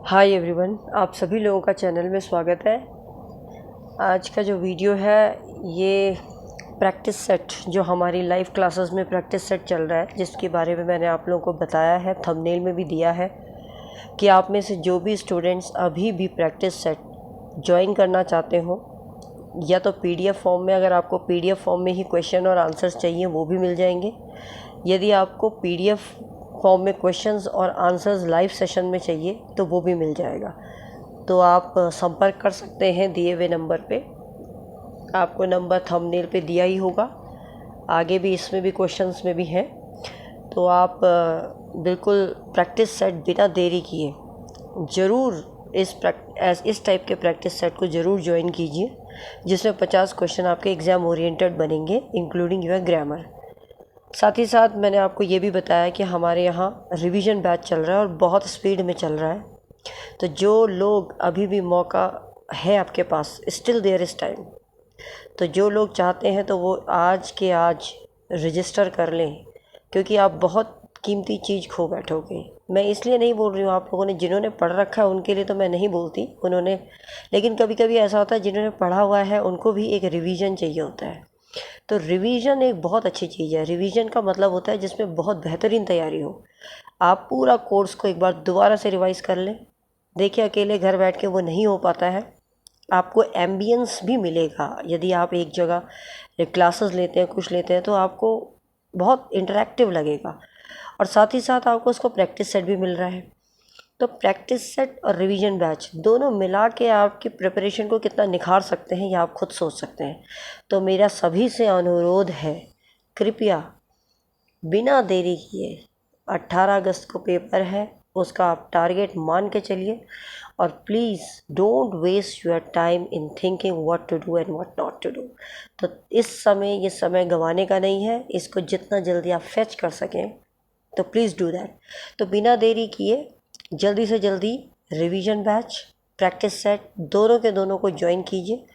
Hi everyone, आप सभी लोगों का चैनल में स्वागत है। आज का जो वीडियो है ये प्रैक्टिस सेट जो हमारी लाइव क्लासेस में प्रैक्टिस सेट चल रहा है, जिसके बारे में मैंने आप लोगों को बताया है, थंबनेल में भी दिया है कि आप में से जो भी स्टूडेंट्स अभी भी प्रैक्टिस सेट ज्वाइन करना चाहते हो, या तो पीडीएफ फॉर्म में, अगर आपको पीडीएफ फॉर्म में ही क्वेश्चन और आंसर्स चाहिए वो भी मिल जाएंगे। यदि आपको पीडीएफ फॉर्म में क्वेश्चंस और आंसर्स लाइव सेशन में चाहिए तो वो भी मिल जाएगा। तो आप संपर्क कर सकते हैं दिए हुए नंबर पे। आपको नंबर थंबनेल पे दिया ही होगा, आगे भी इसमें भी क्वेश्चंस में भी हैं। तो आप बिल्कुल प्रैक्टिस सेट बिना देरी किए ज़रूर इस टाइप के प्रैक्टिस सेट को ज़रूर ज्वाइन कीजिए, जिसमें 50 क्वेश्चन आपके एग्ज़ाम ओरिएंटेड बनेंगे, इंक्लूडिंग योर ग्रामर। साथ ही साथ मैंने आपको ये भी बताया कि हमारे यहाँ रिवीजन बैच चल रहा है और बहुत स्पीड में चल रहा है। तो जो लोग अभी भी मौका है आपके पास, स्टिल देयर इज़ टाइम, तो जो लोग चाहते हैं तो वो आज के आज रजिस्टर कर लें, क्योंकि आप बहुत कीमती चीज़ खो बैठोगे। मैं इसलिए नहीं बोल रही हूँ, आप लोगों ने जिन्होंने पढ़ रखा है उनके लिए तो मैं नहीं बोलती, उन्होंने, लेकिन कभी कभी ऐसा होता है जिन्होंने पढ़ा हुआ है उनको भी एक रिवीजन चाहिए होता है। तो रिवीजन एक बहुत अच्छी चीज़ है। रिवीजन का मतलब होता है जिसमें बहुत बेहतरीन तैयारी हो। आप पूरा कोर्स को एक बार दोबारा से रिवाइज़ कर लें। देखिए, अकेले घर बैठ के वो नहीं हो पाता है। आपको एम्बियंस भी मिलेगा यदि आप एक जगह क्लासेस लेते हैं, कुछ लेते हैं, तो आपको बहुत इंटरेक्टिव लगेगा। और साथ ही साथ आपको उसको प्रैक्टिस सेट भी मिल रहा है। तो प्रैक्टिस सेट और रिवीजन बैच दोनों मिला के आपकी प्रिपरेशन को कितना निखार सकते हैं, ये आप खुद सोच सकते हैं। तो मेरा सभी से अनुरोध है, कृपया बिना देरी किए 18 अगस्त को पेपर है, उसका आप टारगेट मान के चलिए। और please don't waste your time in thinking what to do and what not to do. तो ये समय गंवाने का नहीं है। इसको जितना जल्दी आप फेच कर सकें तो प्लीज़ डू दैट। तो बिना देरी किए जल्दी से जल्दी रिवीजन बैच, प्रैक्टिस सेट दोनों के दोनों को ज्वाइन कीजिए।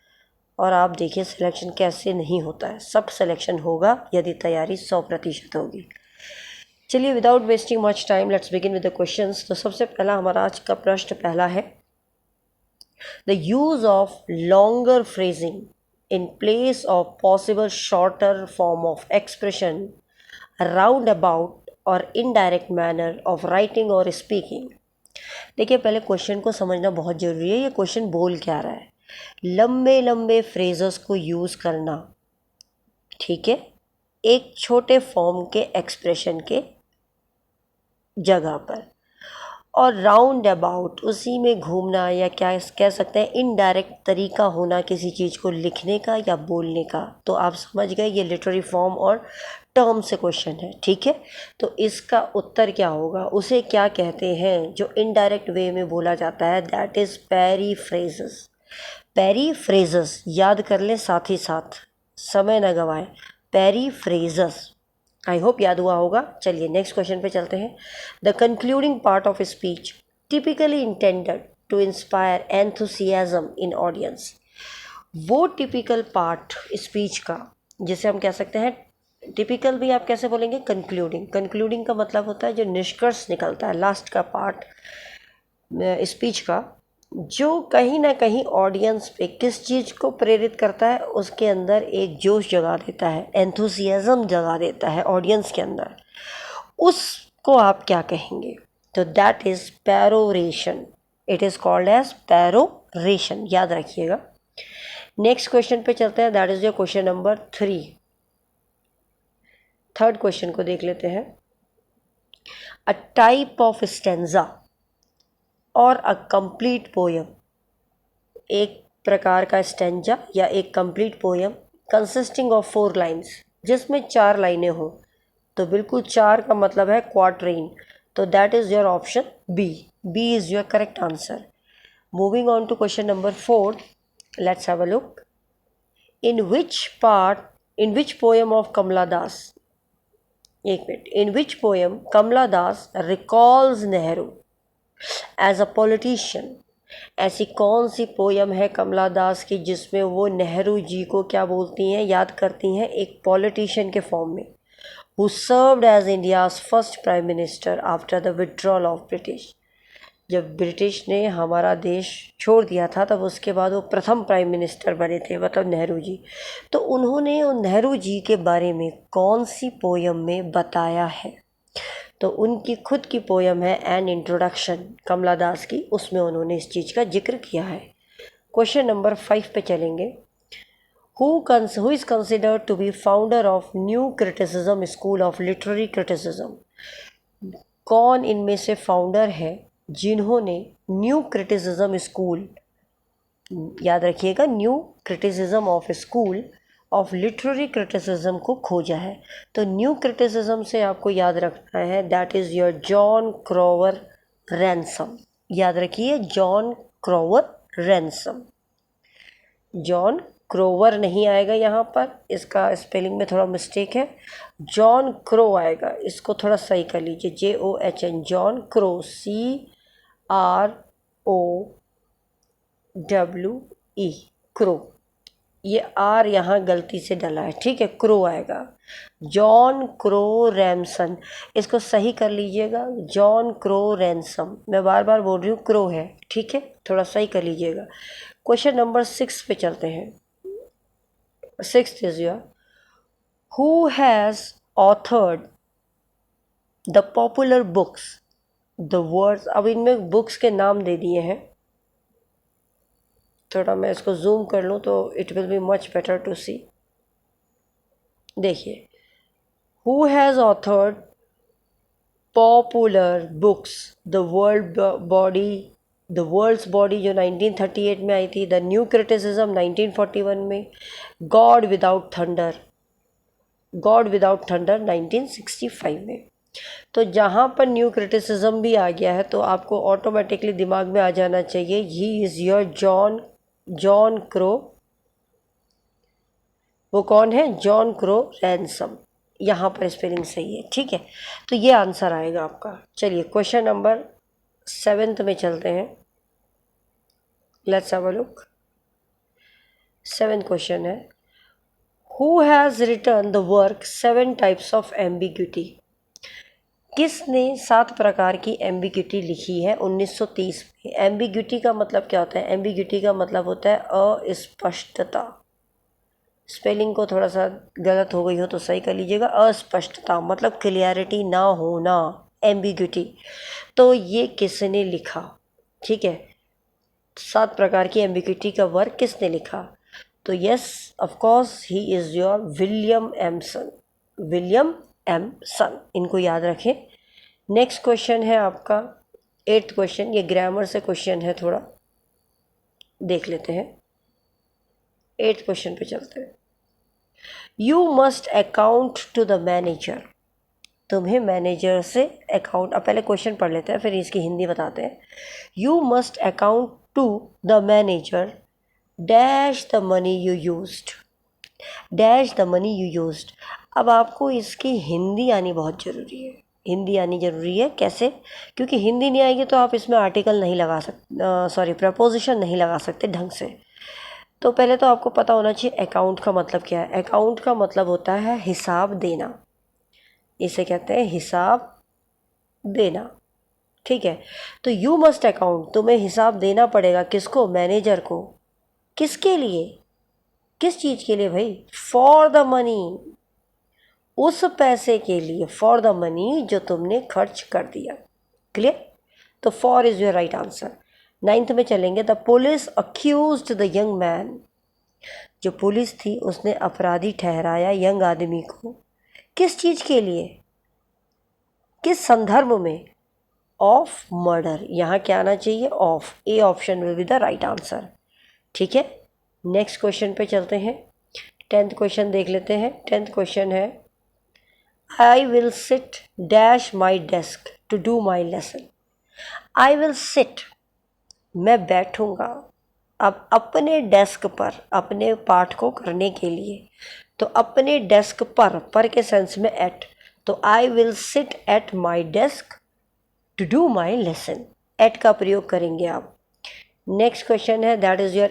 और आप देखिए सिलेक्शन कैसे नहीं होता है, सब सिलेक्शन होगा यदि तैयारी 100% होगी। चलिए, without wasting much time, let's begin with the questions. तो सबसे पहला हमारा आज का प्रश्न पहला है, the use of longer phrasing in place of possible shorter form of expression, round about और इनडायरेक्ट मैनर ऑफ राइटिंग और स्पीकिंग। देखिए, पहले क्वेश्चन को समझना बहुत ज़रूरी है। ये क्वेश्चन बोल क्या रहा है? लंबे लंबे फ्रेजेस को यूज़ करना, ठीक है, एक छोटे फॉर्म के एक्सप्रेशन के जगह पर, और राउंड अबाउट उसी में घूमना, या क्या कह सकते हैं इनडायरेक्ट तरीका होना किसी चीज़ को लिखने का या बोलने का। तो आप समझ गए, ये लिटरेरी फॉर्म और टर्म से क्वेश्चन है, ठीक है। तो इसका उत्तर क्या होगा? उसे क्या कहते हैं जो इनडायरेक्ट वे में बोला जाता है? That is पेरीफ्रेजेस। पेरीफ्रेजेस याद कर लें, साथ ही साथ समय न गवाएं। पेरीफ्रेजेस, आई होप याद हुआ होगा। चलिए नेक्स्ट क्वेश्चन पे चलते हैं। The concluding part of speech typically intended to inspire enthusiasm in audience. वो टिपिकल पार्ट स्पीच का जिसे हम कह सकते हैं, टिपिकल भी आप कैसे बोलेंगे? कंक्लूडिंग। कंक्लूडिंग का मतलब होता है जो निष्कर्ष निकलता है, लास्ट का पार्ट स्पीच का, जो कहीं ना कहीं ऑडियंस पे किस चीज़ को प्रेरित करता है, उसके अंदर एक जोश जगा देता है, एंथुसियाज्म जगा देता है ऑडियंस के अंदर। उसको आप क्या कहेंगे? तो that is peroration. It is called as peroration, याद रखिएगा। नेक्स्ट क्वेश्चन पे चलते हैं, that is your question number 3। Third question को देख लेते हैं। अ टाइप ऑफ स्टेंजा और अ कंप्लीट पोयम, एक प्रकार का स्टेंजा या एक complete poem consisting of 4 lines, जिसमें 4 लाइनें हों। तो बिल्कुल 4 का मतलब है क्वार्टरेन। तो that is your option B. B is your correct answer. Moving on to question number 4, let's have a look. In which poem of Kamala Das, एक minute, in which poem Kamala Das recalls Nehru as a politician. ऐसी कौन सी poem है कमला दास की जिसमें वो नेहरू जी को क्या बोलती हैं, याद करती हैं, एक पॉलिटिशियन के फॉर्म में, who served as India's first prime minister after the withdrawal of British. जब ब्रिटिश ने हमारा देश छोड़ दिया था तब उसके बाद वो प्रथम प्राइम मिनिस्टर बने थे, मतलब नेहरू जी। तो उन्होंने नेहरू जी के बारे में कौन सी पोयम में बताया है? तो उनकी खुद की पोयम है एन इंट्रोडक्शन, कमला दास की, उसमें उन्होंने इस चीज़ का जिक्र किया है। क्वेश्चन नंबर 5 पे चलेंगे। Who is considered to be founder of New Criticism School of Literary Criticism? कौन इनमें से फाउंडर है जिन्होंने न्यू क्रिटिसिज्म स्कूल, याद रखिएगा, new criticism of school of literary criticism को खोजा है? तो न्यू क्रिटिसिज्म से आपको याद रखना है, that is your John Crowe Ransom. याद रखिए, John Crowe Ransom. John Crowe नहीं आएगा यहाँ पर, इसका स्पेलिंग में थोड़ा मिस्टेक है, जॉन क्रो आएगा। इसको थोड़ा सही कर लीजिए, JOHN, John crow, CROWE, crow. ये आर यहाँ गलती से डला है, ठीक है, क्रो आएगा। जॉन क्रो रैमसन, इसको सही कर लीजिएगा, जॉन क्रो रैनसम। मैं बार बार बोल रही हूँ, क्रो है, ठीक है, थोड़ा सही कर लीजिएगा। क्वेश्चन नंबर 6 पे चलते हैं। 6th is your, who has authored the popular books the words. अब इनमें बुक्स के नाम दे दिए हैं, थोड़ा मैं इसको जूम कर लूँ तो it will be much better to see. देखिए, who has authored popular books the world's body जो 1938 में आई थी, द न्यू क्रिटिसिज्म 1941 में, गॉड विदाउट थंडर 1965 में। तो जहाँ पर न्यू क्रिटिसिज्म भी आ गया है तो आपको ऑटोमेटिकली दिमाग में आ जाना चाहिए, ही इज़ योर जॉन क्रो। वो कौन है? John crow ransom. यहाँ पर स्पेलिंग सही है, ठीक है, तो ये आंसर आएगा आपका। चलिए क्वेश्चन नंबर 7 में चलते हैं। Let's have a look. 7th question है, who has written the work 7 types of ambiguity? किसने 7 प्रकार की एम्बिग्यूटी लिखी है 1930 में? एम्बिग्यूटी का मतलब क्या होता है? एम्बिग्यूटी का मतलब होता है अस्पष्टता। स्पेलिंग को थोड़ा सा गलत हो गई हो तो सही कर लीजिएगा। अस्पष्टता मतलब क्लियरिटी ना होना, एम्बिग्यूटी। तो ये किसने लिखा? ठीक है, 7 प्रकार की एम्बिग्यूटी का वर्क किसने लिखा? तो yes, of course, he is your William Empson. इनको याद रखें। नेक्स्ट क्वेश्चन है आपका 8th क्वेश्चन। ये ग्रामर से क्वेश्चन है, थोड़ा देख लेते हैं। 8th क्वेश्चन पे चलते हैं। You must account to the manager. तुम्हें मैनेजर से अकाउंट, अब पहले क्वेश्चन पढ़ लेते हैं फिर इसकी हिंदी बताते हैं। You must account to the manager dash the money you used, dash the money you used. अब आपको इसकी हिंदी आनी बहुत ज़रूरी है। हिंदी आनी ज़रूरी है, कैसे? क्योंकि हिंदी नहीं आएगी तो आप इसमें आर्टिकल नहीं लगा सकते, प्रपोजिशन नहीं लगा सकते ढंग से। तो पहले तो आपको पता होना चाहिए अकाउंट का मतलब क्या है। अकाउंट का मतलब होता है हिसाब देना, इसे कहते हैं हिसाब देना, ठीक है। तो यू मस्ट अकाउंट, तुम्हें हिसाब देना पड़ेगा, किसको? मैनेजर को। किसके लिए? किस चीज़ के लिए भाई? फॉर द मनी, उस पैसे के लिए, फॉर द मनी जो तुमने खर्च कर दिया। क्लियर? तो for is your right answer. 9th में चलेंगे। The police accused the young man, जो पुलिस थी उसने अपराधी ठहराया यंग आदमी को, किस चीज़ के लिए, किस संदर्भ में? Of murder. यहाँ क्या आना चाहिए? Of. A option will be the right answer, ठीक है। नेक्स्ट क्वेश्चन पे चलते हैं। 10th क्वेश्चन देख लेते हैं। 10th क्वेश्चन है, I will sit dash my desk to do my lesson. I will sit, मैं बैठूंगा अब अपने डेस्क पर अपने पाठ को करने के लिए। तो अपने डेस्क पर के सेंस में एट, तो I will sit at my desk to do my lesson. At का प्रयोग करेंगे आप। नेक्स्ट क्वेश्चन है, that is your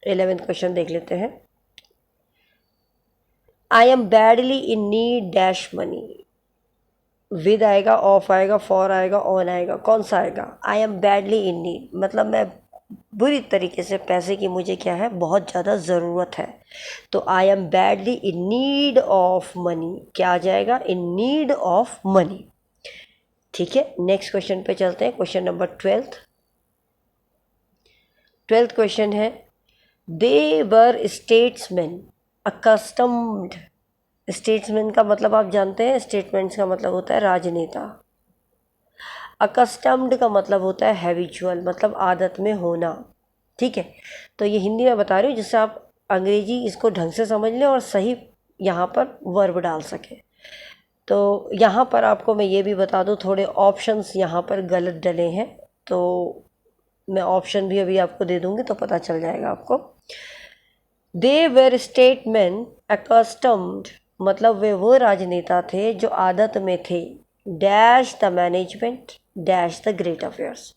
11th question देख लेते हैं। I am badly in need dash money. With आएगा, ऑफ आएगा, फॉर आएगा, ऑन आएगा, कौन सा आएगा? I am badly in need, मतलब मैं बुरी तरीके से पैसे की मुझे क्या है, बहुत ज़्यादा ज़रूरत है। तो आई am badly in need of money, क्या आ जाएगा? In need of money. ठीक है, नेक्स्ट क्वेश्चन पे चलते हैं। क्वेश्चन नंबर 12th क्वेश्चन है, दे वर स्टेट्समैन अकस्टम्ड। स्टेट्समैन का मतलब आप जानते हैं, स्टेटमेंट्स का मतलब होता है राजनेता। अकस्टम्ड का मतलब होता है हैबिचुअल, मतलब आदत में होना। ठीक है, तो ये हिंदी में बता रही हूँ जिससे आप अंग्रेजी इसको ढंग से समझ लें और सही यहाँ पर वर्ब डाल सकें। तो यहाँ पर आपको मैं ये भी बता दूँ, थोड़े ऑप्शंस यहाँ पर गलत डले हैं, तो मैं ऑप्शन भी अभी आपको दे दूँगी तो पता चल जाएगा आपको। दे वेर स्टेटमैन अकस्टम्ड, मतलब वे वो राजनेता थे जो आदत में थे, dash the management dash the great affairs.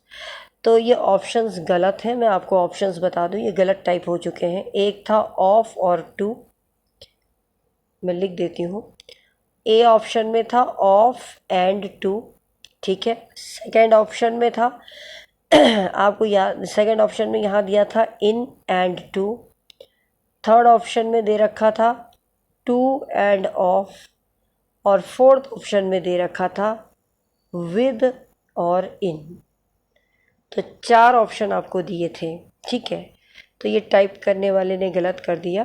तो ये ऑप्शंस गलत हैं, मैं आपको ऑप्शंस बता दूं, ये गलत टाइप हो चुके हैं। एक था ऑफ और टू, मैं लिख देती हूँ। ए ऑप्शन में था ऑफ एंड टू, ठीक है। सेकंड ऑप्शन में था आपको याद, सेकंड ऑप्शन में यहाँ दिया था in and two. Third option में दे रखा था टू एंड ऑफ, और फोर्थ ऑप्शन में दे रखा था विद और इन। तो 4 ऑप्शन आपको दिए थे, ठीक है। तो ये टाइप करने वाले ने गलत कर दिया।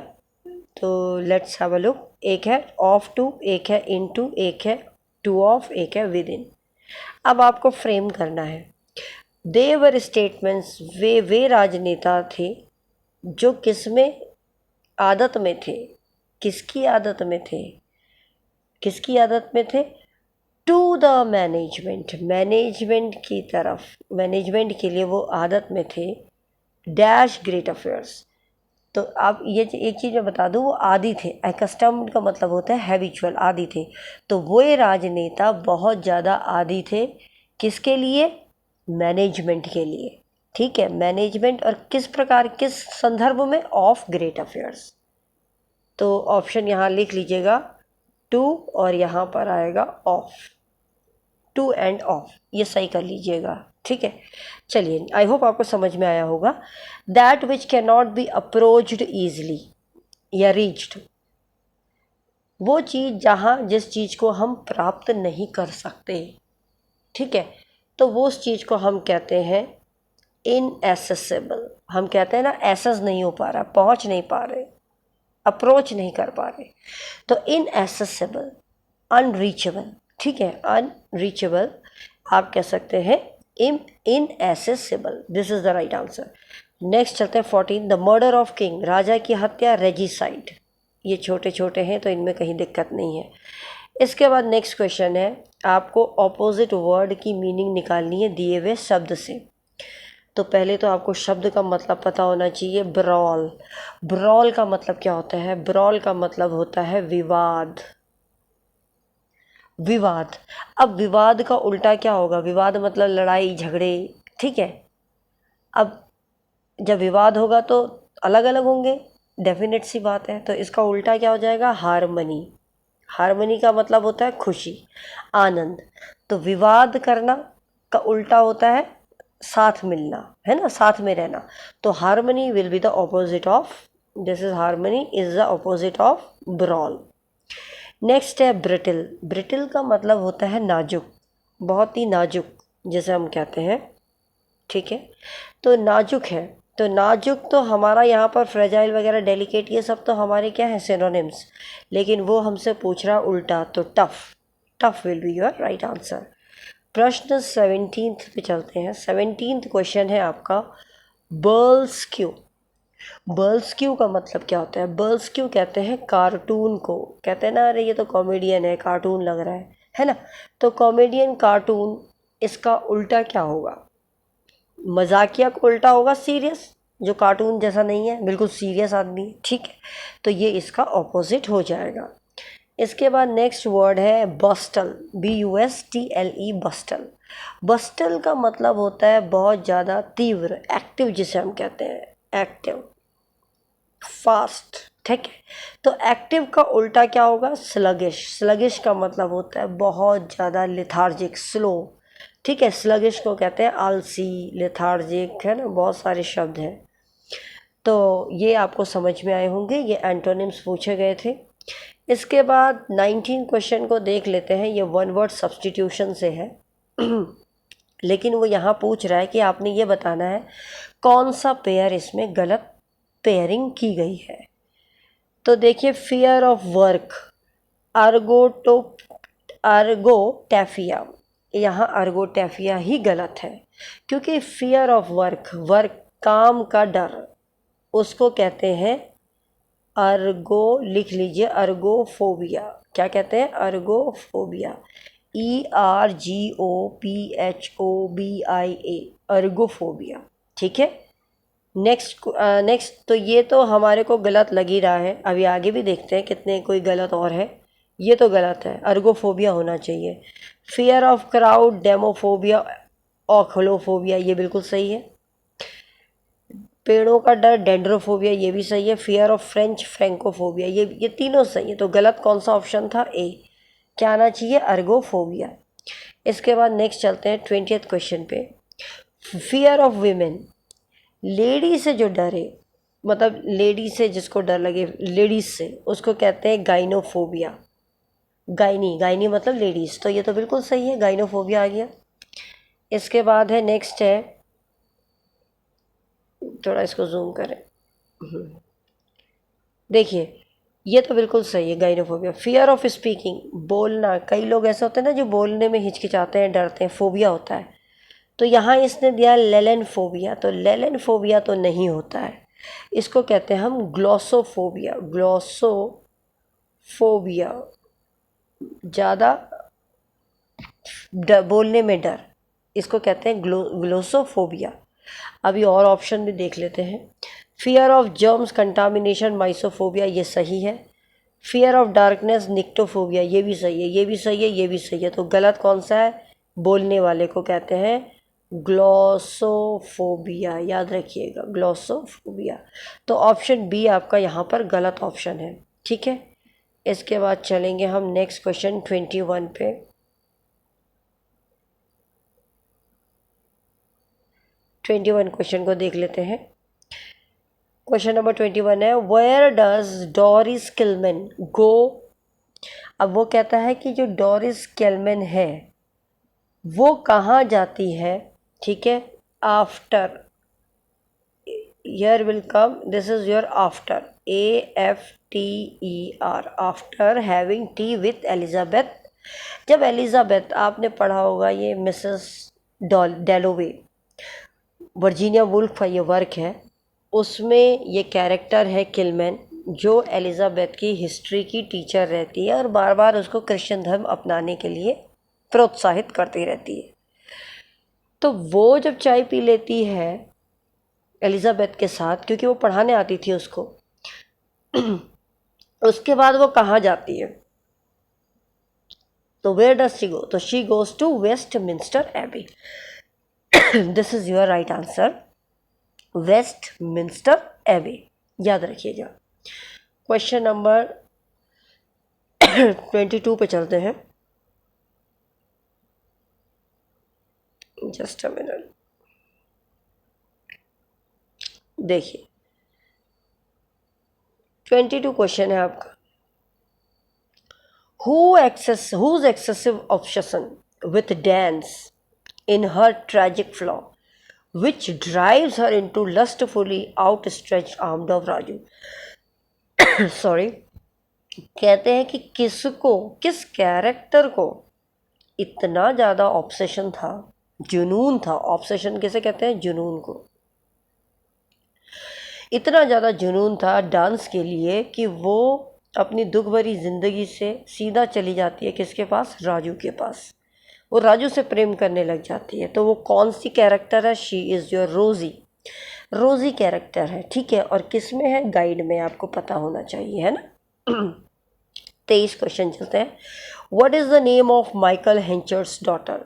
तो लेट्स हैव अ लुक। एक है ऑफ टू, एक है इन टू, एक है टू ऑफ, एक है विद इन। अब आपको फ्रेम करना है। दे वर स्टेटमेंट्स, वे राजनेता थे जो किस में आदत में थे, किसकी आदत में थे, किसकी आदत में थे? टू द मैनेजमेंट, मैनेजमेंट की तरफ, मैनेजमेंट के लिए वो आदत में थे, डैश ग्रेट अफेयर्स। तो आप ये एक चीज़ मैं बता दूँ, वो आदी थे। अकस्टम्ड का मतलब होता है हैबिचुअल, आदी थे। तो वो राजनेता बहुत ज़्यादा आदी थे, किसके लिए? मैनेजमेंट के लिए, ठीक है। मैनेजमेंट, और किस प्रकार, किस संदर्भ में? Of great affairs. तो ऑप्शन यहाँ लिख लीजिएगा, टू और यहाँ पर आएगा ऑफ, टू एंड ऑफ, ये सही कर लीजिएगा, ठीक है। चलिए, आई होप आपको समझ में आया होगा। That which can not be approached easily या रीच्ड, वो चीज़ जहाँ, जिस चीज़ को हम प्राप्त नहीं कर सकते, ठीक है, तो वो उस चीज़ को हम कहते हैं इनएसेसिबल। हम कहते हैं ना, एसेस नहीं हो पा रहा, पहुँच नहीं पा रहे, अप्रोच नहीं कर पा रहे, तो इनएसेसिबल, अनरीचेबल, ठीक है। अनरीचेबल आप कह सकते हैं इनएसेसिबल, this is the right answer. Next चलते हैं 14, द मर्डर ऑफ किंग, राजा की हत्या, रेजिसाइड। ये छोटे छोटे हैं तो इनमें कहीं दिक्कत नहीं है। इसके बाद नेक्स्ट क्वेश्चन है, आपको ऑपोजिट वर्ड की मीनिंग निकालनी है दिए हुए शब्द से। तो पहले तो आपको शब्द का मतलब पता होना चाहिए। ब्रॉल, ब्रॉल का मतलब क्या होता है? ब्रॉल का मतलब होता है विवाद, विवाद। अब विवाद का उल्टा क्या होगा? विवाद मतलब लड़ाई झगड़े, ठीक है। अब जब विवाद होगा तो अलग अलग होंगे, डेफिनेट सी बात है। तो इसका उल्टा क्या हो जाएगा? हारमनी। हारमनी का मतलब होता है खुशी, आनंद। तो विवाद करना का उल्टा होता है साथ मिलना, है ना, साथ में रहना। तो harmony will be the opposite of, this is harmony is the opposite of brawl. Next है ब्रिटिल। ब्रिटिल का मतलब होता है नाजुक, बहुत ही नाजुक, जैसे हम कहते हैं, ठीक है। तो नाजुक है, तो नाजुक तो हमारा यहाँ पर फ्रेजाइल वगैरह, डेलिकेट, ये सब तो हमारे क्या है, सिनोनिम्स। लेकिन वो हमसे पूछ रहा उल्टा, तो tough, tough will be your right answer. प्रश्न 17th पे चलते हैं। 17th क्वेश्चन है आपका, बर्ल्स क्यू। बर्ल्स क्यू का मतलब क्या होता है? बर्ल्स क्यू कहते हैं कार्टून को, कहते हैं ना, अरे ये तो कॉमेडियन है, कार्टून लग रहा है ना। तो कॉमेडियन, कार्टून, इसका उल्टा क्या होगा? मजाकिया का उल्टा होगा सीरियस, जो कार्टून जैसा नहीं है, बिल्कुल सीरियस आदमी, ठीक है। तो ये इसका ऑपोजिट हो जाएगा। इसके बाद नेक्स्ट वर्ड है बस्टल, BUSTLE, बस्टल। बस्टल का मतलब होता है बहुत ज़्यादा तीव्र, एक्टिव, जिसे हम कहते हैं एक्टिव, फास्ट, ठीक है। तो एक्टिव का उल्टा क्या होगा? स्लगिश। स्लगिश का मतलब होता है बहुत ज़्यादा लेथार्जिक, स्लो। ठीक है, स्लगिश को कहते हैं आलसी, लेथार्जिक, है ना, बहुत सारे शब्द हैं। तो ये आपको समझ में आए होंगे, ये एंटोनिम्स पूछे गए थे। इसके बाद 19 क्वेश्चन को देख लेते हैं। ये वन वर्ड सब्स्टिट्यूशन से है लेकिन वो यहाँ पूछ रहा है कि आपने ये बताना है कौन सा पेयर इसमें गलत पेयरिंग की गई है। तो देखिए, फियर ऑफ वर्क, अर्गोटैफिया, यहाँ अर्गोटैफिया ही गलत है, क्योंकि फियर ऑफ वर्क, वर्क काम का डर, उसको कहते हैं लिख लीजिए, अर्गोफोबिया। क्या कहते हैं? अर्गोफोबिया, ERGOPHOBIA, अर्गोफोबिया। ठीक है। नेक्स्ट तो ये तो हमारे को गलत लग ही रहा है, अभी आगे भी देखते हैं कितने कोई गलत और है। ये तो गलत है, अर्गोफोबिया होना चाहिए। फियर ऑफ क्राउड, डेमोफोबिया, ऑक्लोफोबिया, ये बिल्कुल सही है। पेड़ों का डर, डेंड्रोफोबिया, ये भी सही है। फियर ऑफ फ्रेंच, फ्रेंकोफोबिया, ये तीनों सही है। तो गलत कौन सा ऑप्शन था? ए। क्या आना चाहिए? अर्गोफोबिया। इसके बाद नेक्स्ट चलते हैं 20th क्वेश्चन पे। फियर ऑफ वीमेन, लेडी से जो डरे, मतलब लेडी से जिसको डर लगे, लेडीज से, उसको कहते हैं गाइनोफोबिया। गाइनी मतलब लेडीज, तो ये तो बिल्कुल सही है, गाइनोफोबिया आ गया। इसके बाद है, नेक्स्ट है, थोड़ा इसको जूम करें, देखिए ये तो बिल्कुल सही है, गाइनोफोबिया। फियर ऑफ स्पीकिंग, बोलना, कई लोग ऐसे होते हैं ना जो बोलने में हिचकिचाते हैं, डरते हैं, फोबिया होता है। तो यहाँ इसने दिया लेलेनफोबिया, तो लेलेनफोबिया तो नहीं होता है, इसको कहते हैं हम ग्लॉसोफोबिया। ग्लॉसोफोबिया, ज़्यादा बोलने में डर, इसको कहते हैं ग्लोसोफोबिया। अभी और ऑप्शन भी देख लेते हैं। फियर ऑफ जर्म्स, कंटामिनेशन, माइसोफोबिया, ये सही है। फियर ऑफ डार्कनेस, निक्टोफोबिया, ये भी सही है, ये भी सही है, ये भी सही है। तो गलत कौन सा है? बोलने वाले को कहते हैं ग्लॉसोफोबिया, याद रखिएगा, ग्लॉसोफोबिया। तो ऑप्शन बी आपका यहाँ पर गलत ऑप्शन है। ठीक है। इसके बाद चलेंगे हम नेक्स्ट क्वेश्चन 21 पे। 21 क्वेश्चन को देख लेते हैं। क्वेश्चन नंबर 21 है, वेयर डज डोरिस किलमैन गो। अब वो कहता है कि जो डोरिस किलमैन है वो कहाँ जाती है। ठीक है। After, here will come, this is your after, AFTER, after having T with Elizabeth. जब एलिजाबेथ, आपने पढ़ा होगा ये मिसेस डेलोवे, वर्जीनिया वुल्फ का ये वर्क है, उसमें ये कैरेक्टर है किलमैन, जो एलिजाबेथ की हिस्ट्री की टीचर रहती है और बार बार उसको क्रिश्चियन धर्म अपनाने के लिए प्रोत्साहित करती रहती है। तो वो जब चाय पी लेती है एलिजाबेथ के साथ, क्योंकि वो पढ़ाने आती थी उसको, उसके बाद वो कहाँ जाती है? तो वेयर डज शी गो? तो she goes to Westminster Abbey. This is your right answer, Westminster Abbey, याद रखिएगा। क्वेश्चन नंबर 22 पे चलते हैं। जस्ट अ मिनट, देखिए 22 क्वेश्चन है आपका। whose excessive obsession with dance in her tragic flaw, which drives her into lustfully outstretched arms of Raju। Sorry, कहते हैं कि किसको, किस कैरेक्टर को इतना ज़्यादा ऑब्सेशन था, जुनून था। ऑब्सेशन किसे कहते हैं? जुनून को। इतना ज़्यादा जुनून था डांस के लिए कि वो अपनी दुख भरी ज़िंदगी से सीधा चली जाती है किसके पास? राजू के पास। वो राजू से प्रेम करने लग जाती है। तो वो कौन सी कैरेक्टर है? शी इज़ योर रोज़ी। रोज़ी कैरेक्टर है। ठीक है। और किस में है? गाइड में, आपको पता होना चाहिए, है ना। 23 क्वेश्चन चलते हैं। What is the name of Michael Henchard's daughter?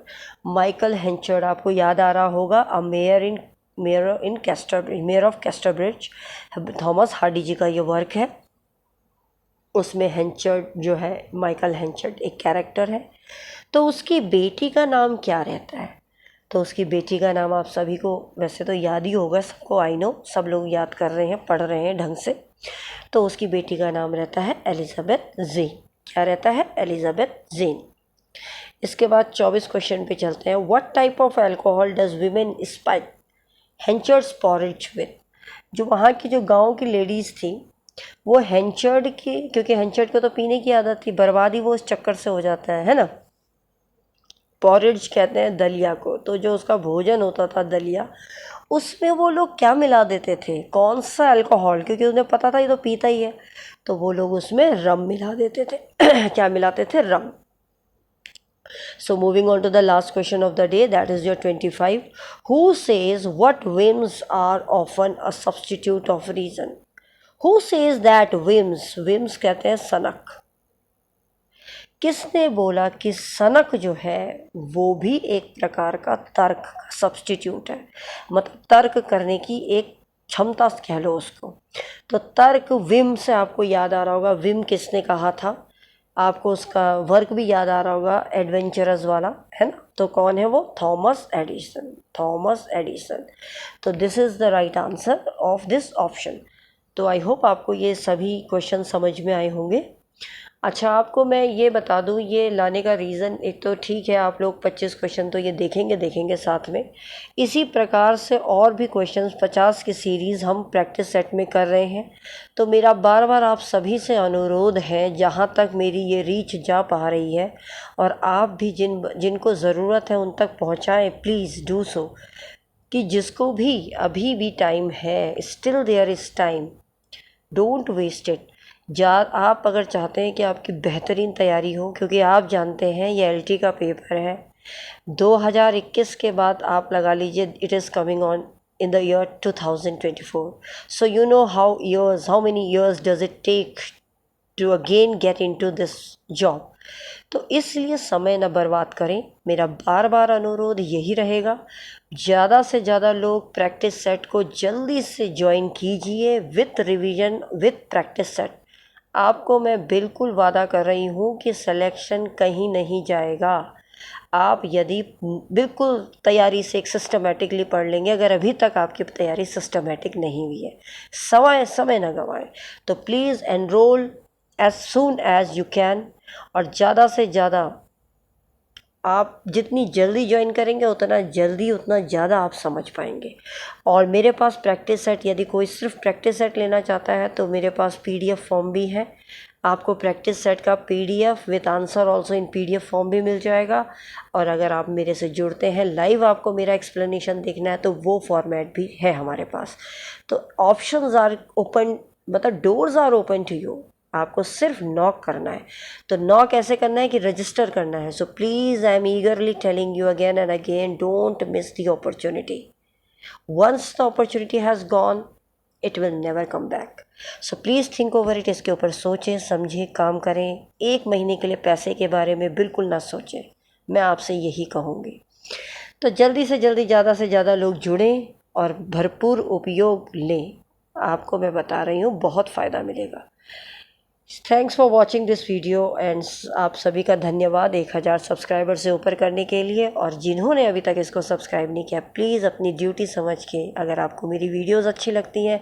Michael Henchard आपको याद आ रहा होगा, a Mayor of Casterbridge, Thomas Hardy ji का ये वर्क है। उसमें हेंचर्ड जो है, माइकल हेंचर्ड एक कैरेक्टर है। तो उसकी बेटी का नाम क्या रहता है? तो उसकी बेटी का नाम आप सभी को वैसे तो याद ही होगा, सबको, आई नो, सब लोग याद कर रहे हैं, पढ़ रहे हैं ढंग से। तो उसकी बेटी का नाम रहता है एलिजाबेथ ज़ेन। क्या रहता है? Elizabeth Jane. इसके बाद 24 क्वेश्चन पे चलते हैं। What type of alcohol does women spike Henchard's porridge with? जो वहाँ की जो गांव की लेडीज़ थी वो हेंचर्ड की, क्योंकि हेंचर्ड को तो पीने की आदत थी, बर्बादी वो उस चक्कर से हो जाता है ना। पॉरेज कहते हैं दलिया को। तो जो उसका भोजन होता था दलिया, उसमें वो लोग क्या मिला देते थे? कौन सा अल्कोहल? क्योंकि उन्हें पता था ये तो पीता ही है, तो वो लोग उसमें रम मिला देते थे। क्या मिलाते थे? रम। So moving on to the last question of the day, that is your 25. Who says what whims are often a substitute of reason? Who says that whims कहते हैं सनक। किसने बोला कि सनक जो है वो भी एक प्रकार का तर्क का सब्स्टिट्यूट है, मतलब तर्क करने की एक क्षमता कह लो उसको। तो तर्क, विम से आपको याद आ रहा होगा, विम किसने कहा था? आपको उसका वर्क भी याद आ रहा होगा, एडवेंचरस वाला, है ना। तो कौन है वो? Thomas Edison. Thomas Edison. तो this is the right answer of this option. तो आई होप आपको ये सभी क्वेश्चन समझ में आए होंगे। अच्छा, आपको मैं ये बता दूं, ये लाने का रीज़न, एक तो ठीक है आप लोग 25 क्वेश्चन तो ये देखेंगे साथ में, इसी प्रकार से और भी क्वेश्चंस 50 की सीरीज़ हम प्रैक्टिस सेट में कर रहे हैं। तो मेरा बार बार आप सभी से अनुरोध है, जहाँ तक मेरी ये रीच जा पा रही है और आप भी जिनको ज़रूरत है उन तक पहुँचाएँ, प्लीज़ डू सो। कि जिसको भी अभी भी टाइम है, still there is time, don't waste it. आप अगर चाहते हैं कि आपकी बेहतरीन तैयारी हो, क्योंकि आप जानते हैं ये एलटी का पेपर है, 2021 के बाद आप लगा लीजिए, it is coming on in the year 2024। So you know how many years does it take to again get into this job. तो इसलिए समय न बर्बाद करें। मेरा बार बार अनुरोध यही रहेगा, ज़्यादा से ज़्यादा लोग प्रैक्टिस सेट को जल्दी से ज्वाइन कीजिए with revision, with practice set. आपको मैं बिल्कुल वादा कर रही हूँ कि सिलेक्शन कहीं नहीं जाएगा। आप यदि बिल्कुल तैयारी से एक सिस्टमेटिकली पढ़ लेंगे, अगर अभी तक आपकी तैयारी सिस्टमेटिक नहीं हुई है, समय ना गंवाएं। तो please enrol as soon as you can, और ज़्यादा से ज़्यादा आप जितनी जल्दी ज्वाइन करेंगे उतना ज़्यादा आप समझ पाएंगे। और मेरे पास प्रैक्टिस सेट, यदि कोई सिर्फ प्रैक्टिस सेट लेना चाहता है तो मेरे पास पीडीएफ फॉर्म भी है। आपको प्रैक्टिस सेट का PDF with answer also in PDF form भी मिल जाएगा। और अगर आप मेरे से जुड़ते हैं, लाइव आपको मेरा एक्सप्लेनेशन देखना है, तो वो फॉर्मेट भी है हमारे पास। तो ऑप्शंस आर ओपन, मतलब doors are open to you. आपको सिर्फ नॉक करना है। तो नॉक ऐसे करना है कि रजिस्टर करना है। So please, I am eagerly telling you again and again, don't miss the opportunity. Once the opportunity has gone, it will never come back. So please think over it. इसके ऊपर सोचें, समझें, काम करें। 1 महीने के लिए पैसे के बारे में बिल्कुल ना सोचें, मैं आपसे यही कहूँगी। तो जल्दी से जल्दी, ज़्यादा से ज़्यादा लोग जुड़ें और भरपूर उपयोग लें। आपको मैं बता रही हूँ, बहुत फ़ायदा मिलेगा। Thanks for watching this video and आप सभी का धन्यवाद 1000 सब्सक्राइबर से ऊपर करने के लिए। और जिन्होंने अभी तक इसको सब्सक्राइब नहीं किया, प्लीज़ अपनी ड्यूटी समझ के, अगर आपको मेरी वीडियोस अच्छी लगती हैं,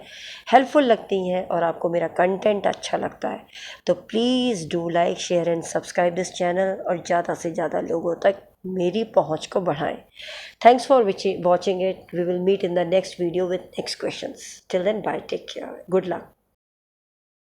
हेल्पफुल लगती हैं और आपको मेरा कंटेंट अच्छा लगता है, तो please do like, share and subscribe this channel, और ज़्यादा से ज़्यादा लोगों तक मेरी पहुँच को बढ़ाएं। Thanks for watching it. We will meet in the next video with next questions. Till then, bye, take care, good luck.